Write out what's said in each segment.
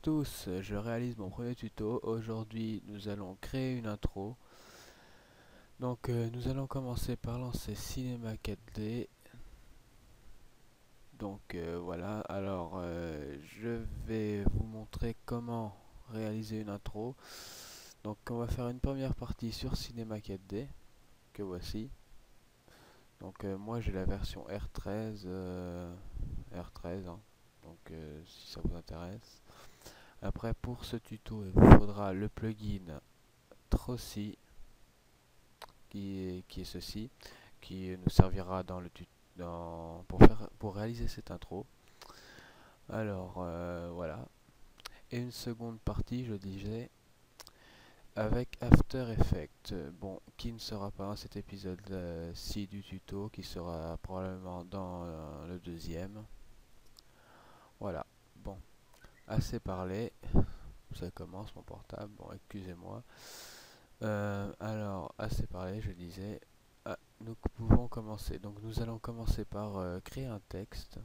tous, je réalise mon premier tuto. Aujourd'hui, nous allons créer une intro. Donc, nous allons commencer par lancer Cinema 4D. Donc, voilà. Alors, je vais vous montrer comment réaliser une intro. Donc, on va faire une première partie sur Cinema 4D, que voici. Donc, moi, j'ai la version R13, hein. Donc, si ça vous intéresse. Après, pour ce tuto, il vous faudra le plugin Trossi, qui est ceci, qui nous servira pour réaliser cette intro. Alors, voilà. Et une seconde partie, je disais, avec After Effects. Bon, qui ne sera pas dans cet épisode-ci du tuto, qui sera probablement dans le deuxième. Voilà. Bon, assez parlé. Ça commence mon portable. Bon, excusez-moi. Alors, assez parlé, je disais. Nous pouvons commencer. Donc, nous allons commencer par créer un texte.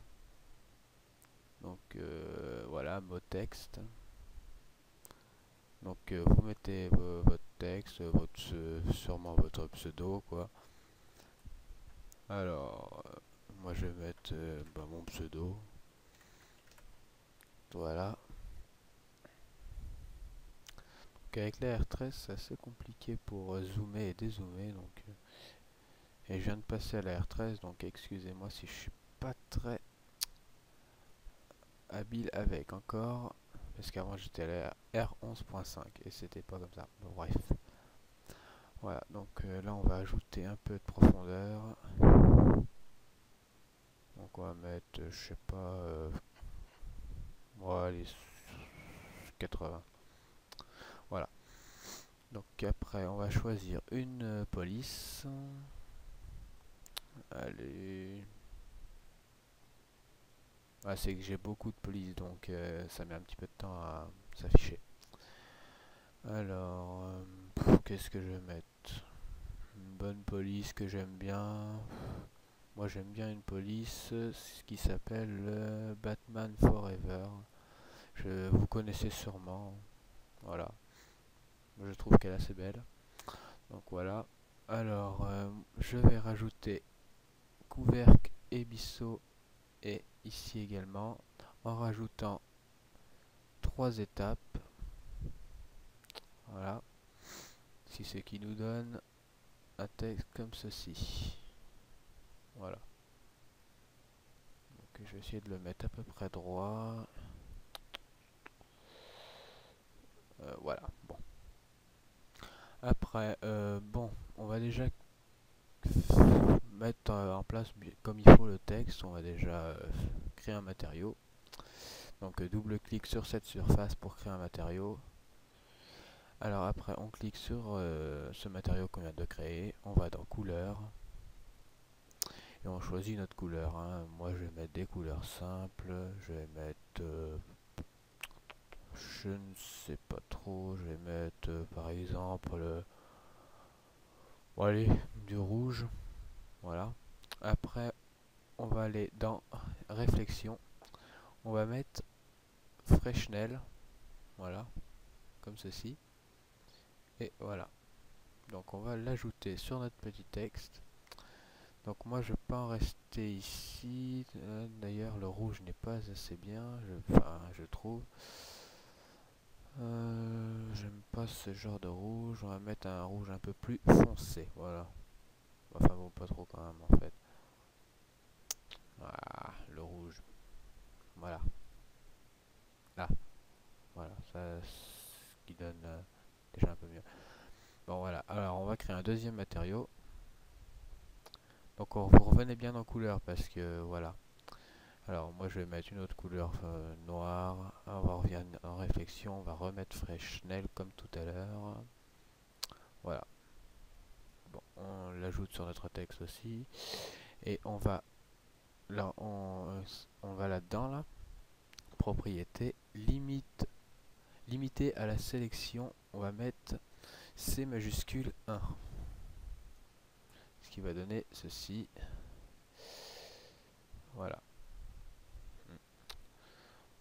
Donc, voilà, mot texte. Donc, vous mettez votre texte, sûrement votre pseudo, quoi. Alors, moi, je vais mettre mon pseudo. Voilà. Donc, avec la R13, c'est assez compliqué pour zoomer et dézoomer. Donc, et je viens de passer à la R13, donc excusez-moi si je suis pas très habile avec encore, parce qu'avant j'étais à la R11.5 et c'était pas comme ça. Bon, bref. Voilà, donc là on va ajouter un peu de profondeur. Donc on va mettre, je sais pas, les 80. Voilà. Donc après on va choisir une police. Allez. Ah, c'est que j'ai beaucoup de police, donc ça met un petit peu de temps à s'afficher. Alors, qu'est-ce que je vais mettre? Une bonne police que j'aime bien. Moi j'aime bien une police qui s'appelle Batman Forever. Vous connaissez sûrement. Voilà. Je trouve qu'elle est assez belle. Donc voilà. Alors je vais rajouter couvercle et bisseau et ici également en rajoutant 3 étapes. Voilà. C'est ce qui nous donne un texte comme ceci. Voilà. Donc je vais essayer de le mettre à peu près droit. Voilà. Bon. Après, bon, on va déjà mettre en place comme il faut le texte. On va déjà créer un matériau. Donc double-clic sur cette surface pour créer un matériau. Alors après, on clique sur ce matériau qu'on vient de créer. On va dans couleur. Et on choisit notre couleur. Hein. Moi, je vais mettre des couleurs simples. Je vais mettre... je ne sais pas trop. Je vais mettre, par exemple... bon, allez, du rouge. Voilà. Après, on va aller dans réflexion. On va mettre Fresnel. Voilà. Comme ceci. Et voilà. Donc on va l'ajouter sur notre petit texte. Donc moi je peux en rester ici. D'ailleurs le rouge n'est pas assez bien. Je trouve. J'aime pas ce genre de rouge. On va mettre un rouge un peu plus foncé. Voilà. Enfin bon, pas trop quand même en fait. Ah, le rouge. Voilà. Là. Voilà. Ça, ce qui donne déjà un peu mieux. Bon voilà. Alors on va créer un deuxième matériau. Donc vous revenez bien en couleur parce que voilà. Alors moi je vais mettre une autre couleur noire. On va revenir en réflexion. On va remettre Fresnel comme tout à l'heure. Voilà. Bon, on l'ajoute sur notre texte aussi. Et on va là, on va là-dedans là. Propriété limité à la sélection. On va mettre C majuscule 1. Ce qui va donner ceci. Voilà.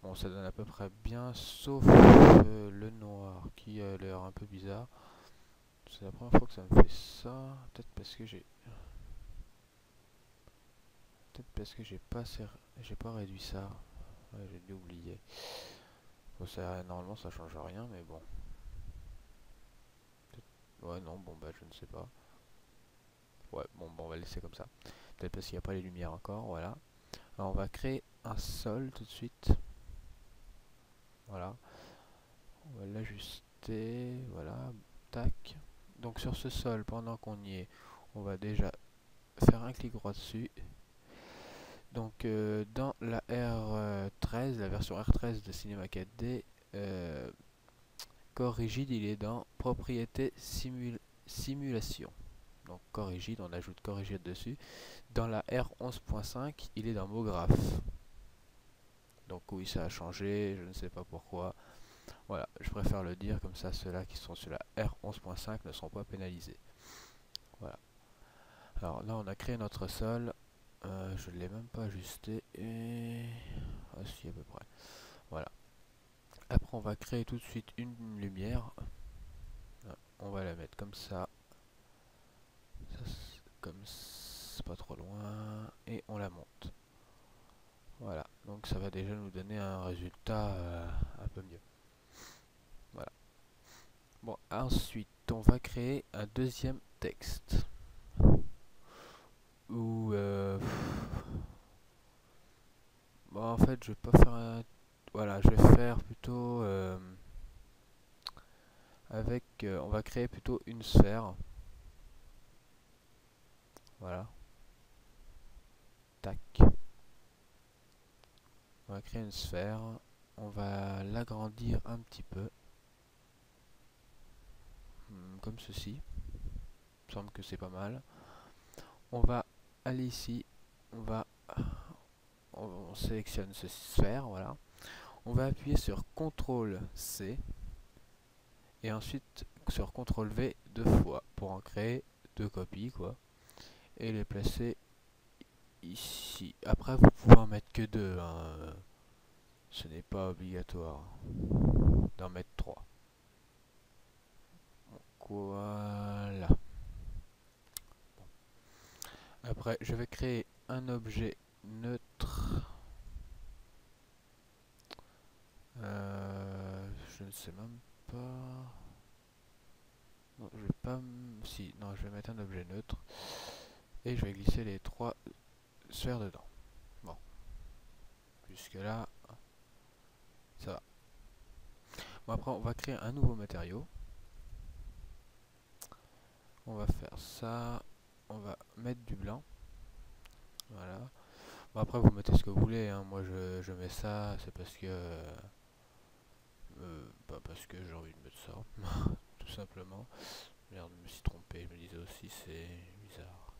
Bon, ça donne à peu près bien, sauf le noir qui a l'air un peu bizarre. C'est la première fois que ça me fait ça. Peut-être parce que j'ai pas réduit ça. Ouais, j'ai dû oublier. Bon, ça, normalement ça change rien, mais bon. Ouais, non, bon bah je ne sais pas. Ouais, bon, on va laisser comme ça. Peut-être parce qu'il n'y a pas les lumières encore, voilà. Alors on va créer un sol tout de suite. Voilà. On va l'ajuster, voilà, tac. Donc sur ce sol, pendant qu'on y est, on va déjà faire un clic droit dessus. Donc dans la R13, la version R13 de Cinema 4D, corps rigide, il est dans propriété simulation. Donc corps rigide, on ajoute corps rigide dessus. Dans la R11.5, il est dans mot graphe. Donc oui, ça a changé, je ne sais pas pourquoi. Voilà, je préfère le dire, comme ça ceux-là qui sont sur la R11.5 ne seront pas pénalisés. Voilà. Alors là, on a créé notre sol. Je ne l'ai même pas ajusté. Et... ah si, à peu près. Voilà. Après, on va créer tout de suite une lumière. On va la mettre comme ça. Comme c'est pas trop loin. Et on la monte. Voilà. Donc ça va déjà nous donner un résultat un peu mieux. Voilà. Bon, ensuite, on va créer un deuxième texte. Ou bon, en fait, je vais pas faire un... Voilà, je vais faire plutôt avec... on va créer plutôt une sphère. Voilà. Tac. On va créer une sphère. On va l'agrandir un petit peu. Comme ceci. Il me semble que c'est pas mal. On va aller ici. On sélectionne cette sphère. Voilà. On va appuyer sur CTRL C. Et ensuite sur CTRL V deux fois. Pour en créer deux copies, quoi. Et les placer ici. Après, vous pouvez en mettre que deux. Hein. Ce n'est pas obligatoire d'en mettre trois. Voilà. Après, je vais créer un objet neutre. Je ne sais même pas. Non, je vais pas. Si, non, je vais mettre un objet neutre. Et je vais glisser les trois sphères dedans. Bon. Jusque là, ça va. Bon, après, on va créer un nouveau matériau. On va faire ça. On va mettre du blanc. Voilà. Bon, après, vous mettez ce que vous voulez. Hein. Moi, je mets ça. C'est parce que. Bah, parce que j'ai envie de mettre ça. Tout simplement. Merde, je me suis trompé. Je me disais aussi, c'est bizarre.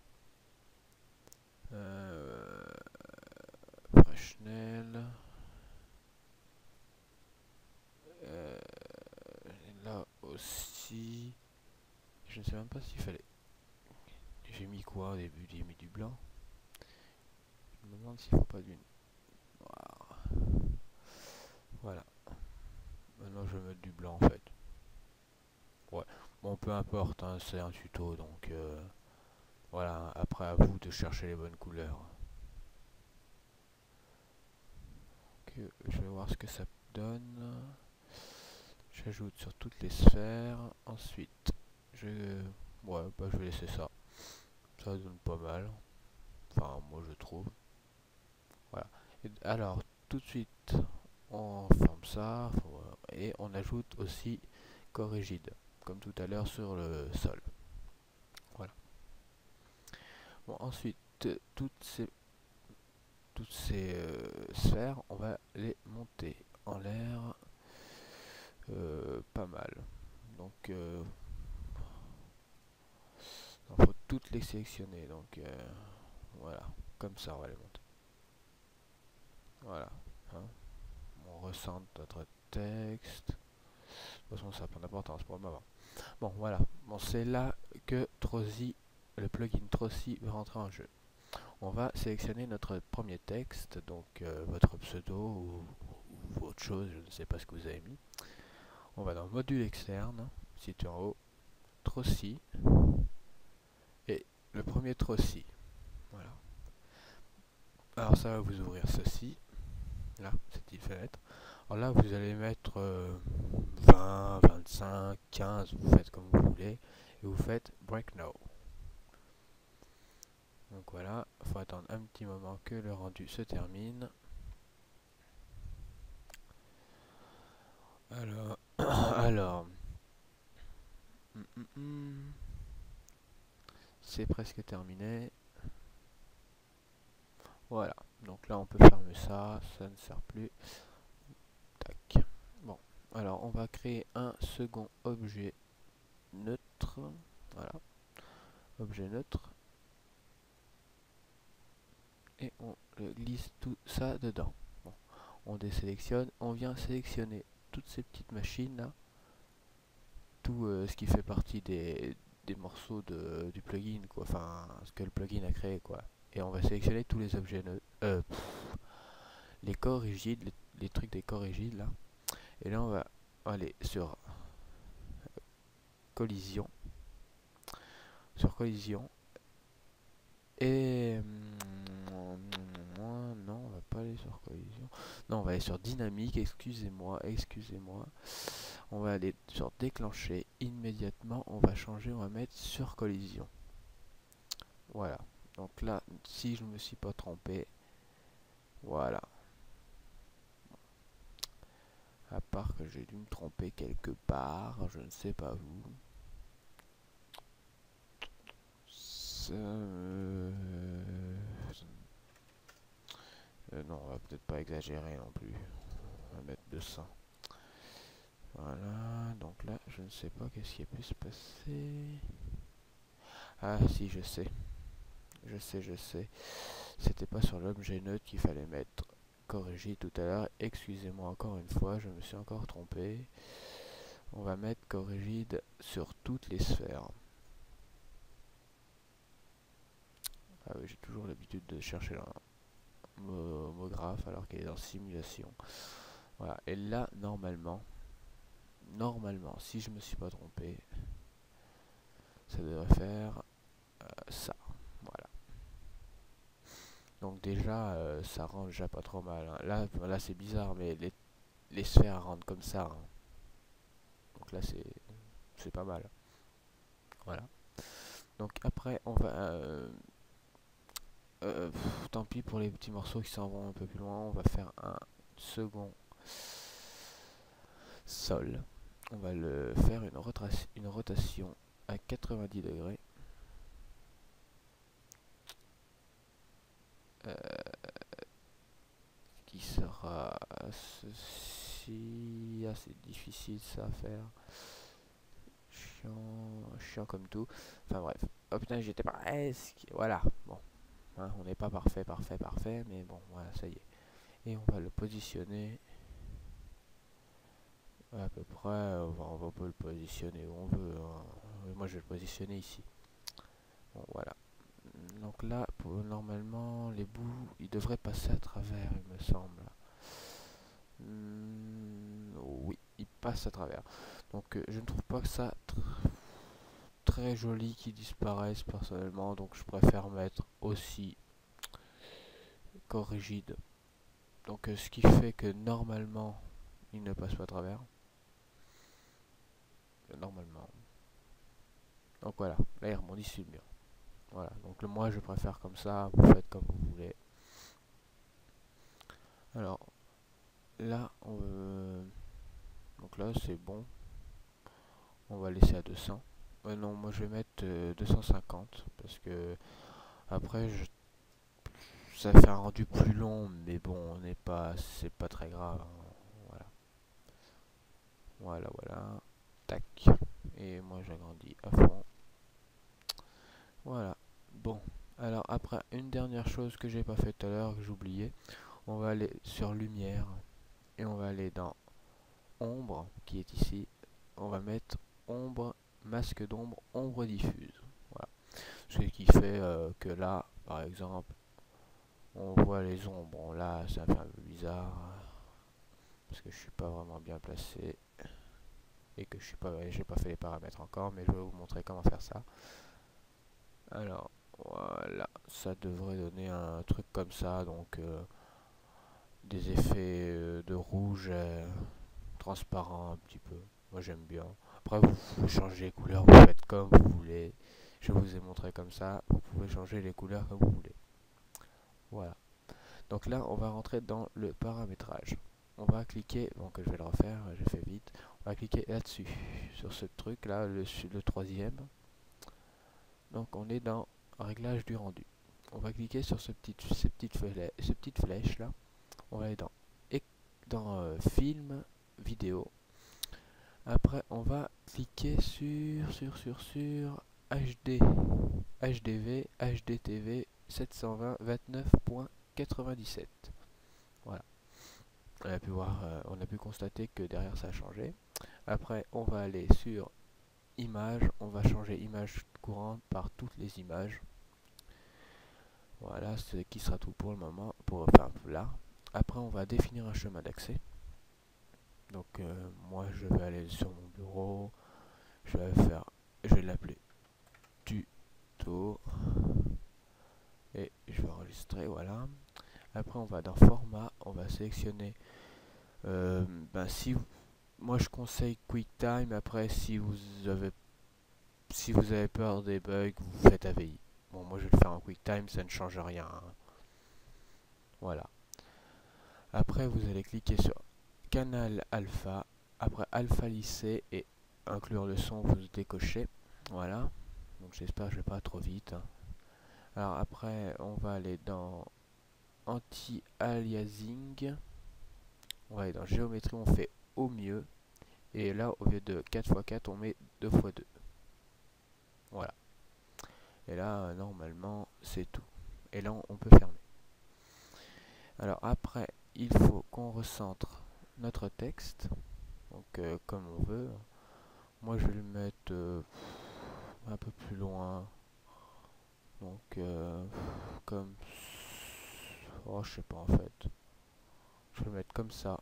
Freshnel. Là aussi. Je ne sais même pas s'il fallait. J'ai mis quoi au début? J'ai mis du blanc. Je me demande s'il ne faut pas du noir. Voilà. Maintenant je vais mettre du blanc en fait. Ouais. Bon, peu importe, hein, c'est un tuto donc voilà. Après à vous de chercher les bonnes couleurs. Donc, je vais voir ce que ça donne. J'ajoute sur toutes les sphères. Ensuite, ouais, bah, je vais laisser ça. Ça donne pas mal. Enfin, moi je trouve. Voilà. Et alors, tout de suite, on ferme ça et on ajoute aussi corps rigide, comme tout à l'heure sur le sol. Voilà. Bon, ensuite, toutes ces sphères, on va les monter en l'air pas mal. Donc, il faut toutes les sélectionner. Donc, voilà, comme ça, on va les monter. Voilà. Hein. On recentre notre texte. De toute façon, ça n'a pas d'importance pour le moment. Bon, voilà. Bon, c'est là que Trozy, le plugin Trozy va rentrer en jeu. On va sélectionner notre premier texte, donc votre pseudo ou autre chose, je ne sais pas ce que vous avez mis. On va dans module externe, situé en haut, Trossi, et le premier Trossi. Voilà. Alors ça va vous ouvrir ceci, là, cette petite fenêtre. Alors là, vous allez mettre 20, 25, 15, vous faites comme vous voulez, et vous faites Break Now. Donc voilà, il faut attendre un petit moment que le rendu se termine. Alors, alors, c'est presque terminé. Voilà, donc là on peut fermer ça, ça ne sert plus. Tac. Bon, alors on va créer un second objet neutre. Voilà, objet neutre. Et on glisse tout ça dedans. Bon, on désélectionne, on vient sélectionner toutes ces petites machines là, tout ce qui fait partie des morceaux du plugin, quoi, enfin ce que le plugin a créé, quoi. Et on va sélectionner tous les objets les corps rigides, les trucs des corps rigides là. Et là on va aller sur collision, et non, on va pas aller sur collision. Non, on va aller sur dynamique, excusez-moi. On va aller sur déclencher. Immédiatement, on va changer, on va mettre sur collision. Voilà. Donc là, si je ne me suis pas trompé, voilà. À part que j'ai dû me tromper quelque part, je ne sais pas où. Non, on va peut-être pas exagérer non plus. On va mettre 200. Voilà, donc là, je ne sais pas qu'est-ce qui a pu se passer. Ah si, je sais. Je sais. C'était pas sur l'objet neutre qu'il fallait mettre corrigé tout à l'heure. Excusez-moi encore une fois, je me suis encore trompé. On va mettre corrigide sur toutes les sphères. Ah oui, j'ai toujours l'habitude de chercher un mot graphe alors qu'il est dans simulation. Voilà, et là, normalement, si je me suis pas trompé, ça devrait faire ça. Voilà. Donc déjà, ça rend déjà pas trop mal. Hein. Là c'est bizarre, mais les sphères rendent comme ça. Hein. Donc là, c'est pas mal. Voilà. Donc après, on va... tant pis pour les petits morceaux qui s'en vont un peu plus loin. On va faire un second sol. On va le faire une rotation à 90 degrés. Qui sera ceci. Ah, c'est difficile ça à faire. Chiant comme tout. Enfin bref. Oh putain, j'étais presque. Voilà. Bon. Hein, on n'est pas parfait, mais bon, voilà, ça y est. Et on va le positionner à peu près. On va pas le positionner où on veut. Hein. Moi, je vais le positionner ici. Bon, voilà. Donc là, normalement, les bouts, ils devraient passer à travers, il me semble. Oui, ils passent à travers. Donc, je ne trouve pas que ça très joli qu'ils disparaissent personnellement. Donc, je préfère mettre aussi corps rigide. Donc, ce qui fait que normalement, ils ne passent pas à travers. Normalement. Donc voilà, là il rebondit sur le mur. Voilà, donc moi je préfère comme ça, vous faites comme vous voulez. Alors là, donc là c'est bon. On va laisser à 200. Non, moi je vais mettre 250 parce que après ça fait un rendu plus long, mais bon, c'est pas très grave. Hein. Voilà. Tac. Et moi j'agrandis à fond. Voilà. Bon. Alors après, une dernière chose que j'ai pas fait tout à l'heure, que j'oubliais. On va aller sur lumière. Et on va aller dans ombre, qui est ici. On va mettre ombre, masque d'ombre, ombre diffuse. Voilà. Ce qui fait que là, par exemple, on voit les ombres. Bon, là, ça fait un peu bizarre. parce que je suis pas vraiment bien placé et que j'ai pas fait les paramètres encore, mais je vais vous montrer comment faire ça. Alors voilà, ça devrait donner un truc comme ça, donc des effets de rouge transparent un petit peu. Moi j'aime bien. Après vous changez les couleurs, vous faites comme vous voulez. Je vous ai montré comme ça, vous pouvez changer les couleurs comme vous voulez. Voilà. Donc là on va rentrer dans le paramétrage. On va cliquer, donc je vais le refaire, j'ai fait vite. On va cliquer là-dessus, sur ce truc là, le troisième. Donc on est dans réglage du rendu. On va cliquer sur ces petites flèches là. On va aller dans film, vidéo. Après on va cliquer sur HD, HDV, HDTV 720 29.97. Voilà. On a pu constater que derrière ça a changé. Après on va aller sur image, on va changer image courante par toutes les images. Voilà, ce qui sera tout pour le moment, enfin là. Après on va définir un chemin d'accès. Donc moi je vais aller sur mon bureau, je vais l'appeler tuto et je vais enregistrer, voilà. Après on va dans format, on va sélectionner si moi je conseille QuickTime. Après si vous avez peur des bugs, vous faites AVI. Bon, moi je vais le faire en QuickTime, ça ne change rien, hein. Voilà. Après vous allez cliquer sur canal alpha, après alpha lycée et inclure le son, vous décochez. Voilà. Donc j'espère que je vais pas trop vite, hein. Alors après on va aller dans anti-aliasing. On va aller dans géométrie, on fait au mieux. Et là au lieu de 4x4 on met 2x2. Voilà. Et là normalement c'est tout. Et là on peut fermer. Alors après il faut qu'on recentre notre texte. Donc comme on veut. Moi je vais le mettre un peu plus loin. Donc comme... Oh je sais pas en fait. Je vais le mettre comme ça.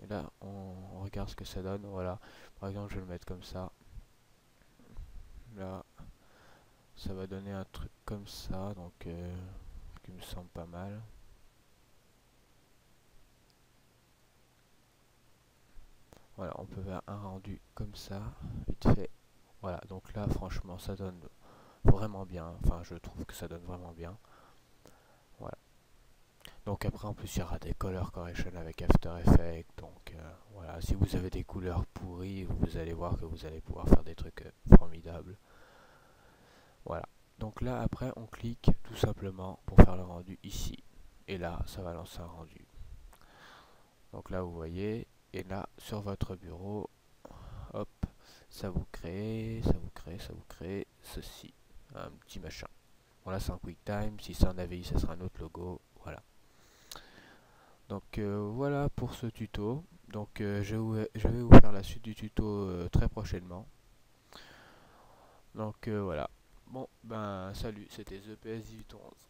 Et là on regarde ce que ça donne. Voilà. Par exemple je vais le mettre comme ça. Là ça va donner un truc comme ça. Donc qui me semble pas mal. Voilà, on peut faire un rendu comme ça, vite fait. Voilà, donc là franchement ça donne vraiment bien. Enfin je trouve que ça donne vraiment bien. Voilà. Donc après en plus il y aura des color correction avec After Effects. Donc voilà, si vous avez des couleurs pourries, vous allez voir que vous allez pouvoir faire des trucs formidables. Voilà. Donc là après on clique tout simplement pour faire le rendu ici. Et là ça va lancer un rendu. Donc là vous voyez, et là sur votre bureau, hop, ça vous crée ceci, un petit machin. Bon là c'est un QuickTime, si c'est un AVI ça sera un autre logo, voilà. Donc voilà pour ce tuto. Donc je vais vous faire la suite du tuto très prochainement. Donc voilà. Bon ben salut, c'était The PS1811.